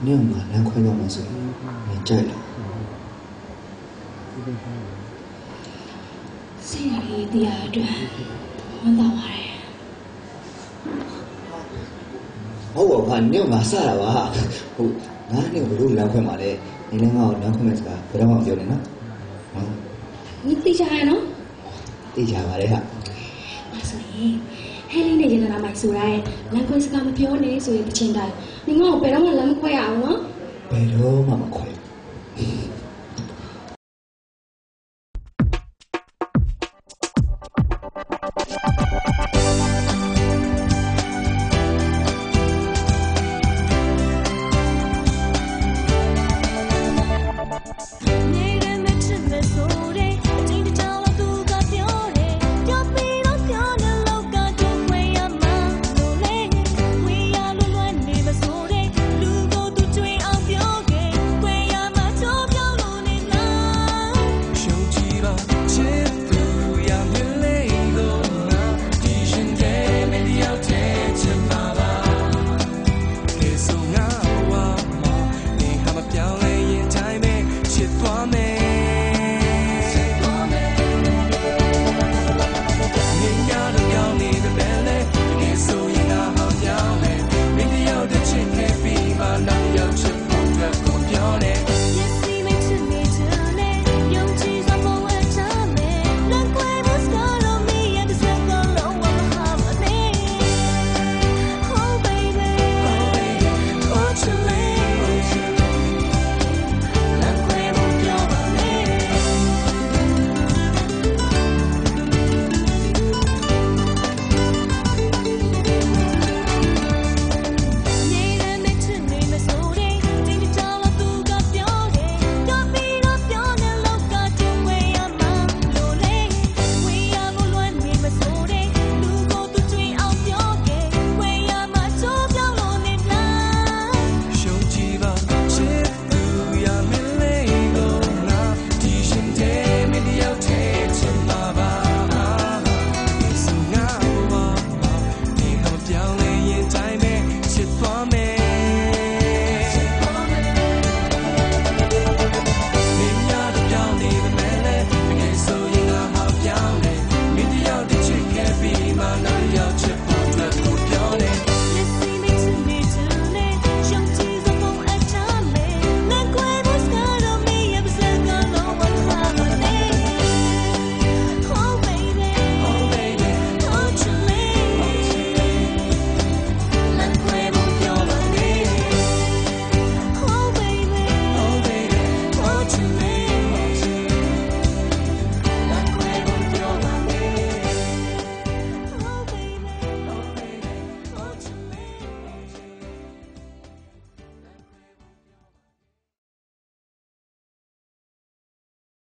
你嘛难快乐么事？你在了。စိတ်လေးတရားအတွက်ဝန်တော်ပါတယ်ဟုတ်ပါဘာနေမှာစတာပါဟုတ်ငါနေဘလို့လမ်းခွဲမှာလဲနေလည်းငါ့ကိုလမ်းခွဲမဲ့စကားဘယ်တော့မှမပြောနဲ့နော်ဟုတ်你သိကြရနော်သိကြပါလေဟာမဆိုရင်ဟဲလင်းနဲ့ရတနာမိုက်ဆိုရဲလမ်းခွဲစကားမပြောနဲ့ဆိုရင်တချင်တိုင်း你ငါ့ကိုဘယ်တော့မှလမ်းမခွဲရအောင်နော်ဘယ်တော့မှမခွဲ